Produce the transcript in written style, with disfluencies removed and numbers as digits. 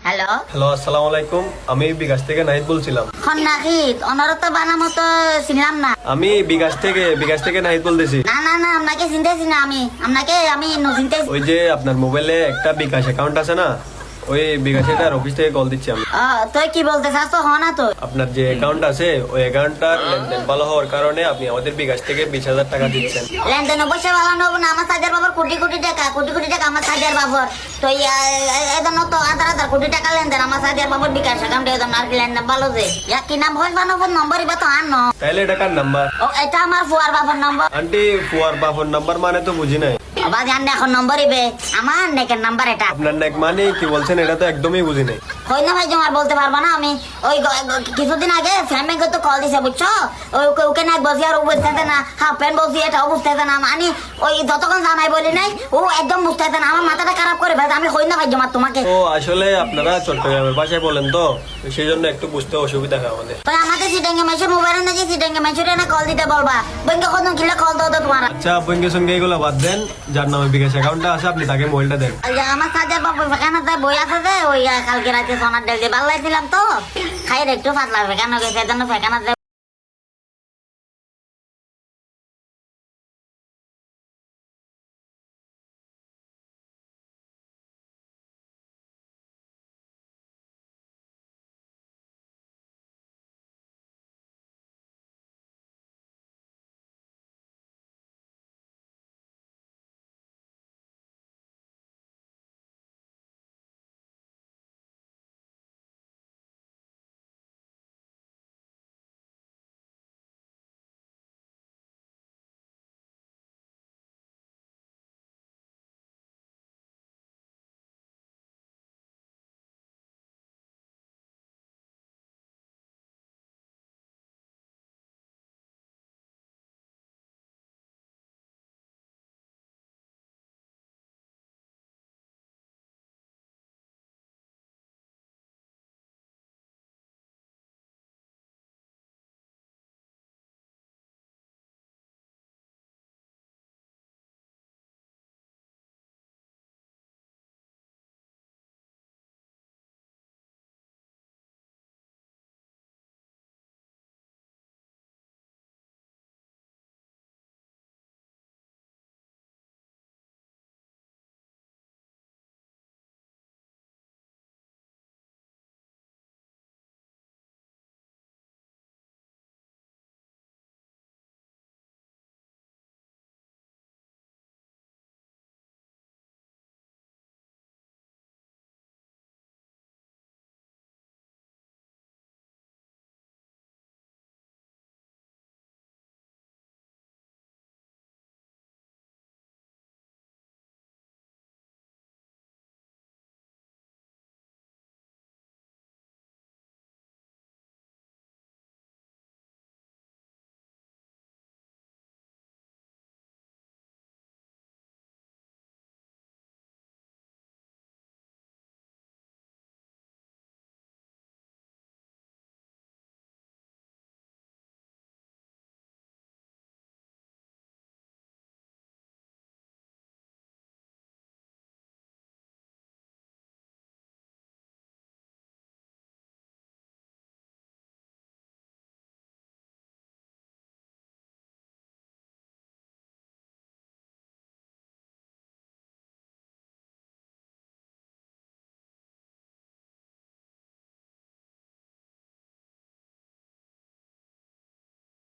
Hello hello, আসসালামু আলাইকুম। আমি বিকাশ থেকে নাহিদ বলছিলাম। নাহিদ ওনারও তো বানাম তো চিনলাম না। আমি বিকাশ থেকে নাহিদ বলতেছি। না না না আপনাকে চিনতেছি না, আমি চিনতেছি। ওই যে আপনার মোবাইলে একটা বিকাশ অ্যাকাউন্ট আছে না, ওই বিকাশের অফিস থেকে কল দিচ্ছি আমি। তুই কি বলতে চাস তো না তো? আপনার যে অ্যাকাউন্ট আছে ওই অ্যাকাউন্টটার লেনদেন ভালো হওয়ার কারণে আপনি আমাদের বিকাশ থেকে 20,000 টাকা দিচ্ছেন। লেনদেন অবশ্যই ভালো নেবো না, আমার সাজার বাবার কোটি কোটি টাকা আমার সাজার বাবার। তো এজন্য তো আধার কোটি টাকা লেনদেন আমার সাজার বাবার বিকাশ অ্যাকাউন্টে, এজন্য আর কি লেনদেন ভালো যে কি নাম হয় বানাবো নম্বর ইবা তো আন। তাইলে এটা কার নাম্বার? ও এটা আমার ফুয়ার বাবার নম্বর। আন্টি, ফুয়ার বাবার নাম্বার মানে তো বুঝি নাই। বাবা জান এখন নম্বর ইবে আমার নেকের নাম্বার এটা। আপনার নেক মানে কি বলছেন এটা তো একদমই বুঝি নাই। কই না ভাই জমার বলতে পারবো না আমি। ওই কিছুদিন আগে ফ্যামিলি তো কল দিছে বুঝছো, ওকে না বসি আর ও বুঝতেছে না, হাফ প্যান্ট বসি এটাও বুঝতেছে না, মানে ওই যতক্ষণ জানাই বলি নাই ও একদম বুঝতেছে না, আমার মাথাটা খারাপ করে ফেলছে। আমি কই না ভাই জমার তোমাকে। ও আসলে আপনারা চট্টগ্রামের ভাষায় বলেন তো, সেই জন্য একটু বুঝতে অসুবিধা হয় আমাদের। তো আমাদের সিটেঙ্গে মেশে মোবাইল নাকি সিটেঙ্গে মেশে না কল দিতে বলবা, ব্যাংকে কত কিলো কল দাও তো তোমার। আচ্ছা, ব্যাংকের সঙ্গে এগুলো বাদ দেন, যার নামে বিকাশ অ্যাকাউন্টটা আছে আপনি তাকে মোবাইলটা দেন। আমার সাজার বাবু এখানে বই আছে যে ওই কালকে রাতে সোনার ডাল দিয়ে বাল্লাই দিলাম তো খাই একটু ফাটলা ফেকানো গেছে, এজন্য ফেকানো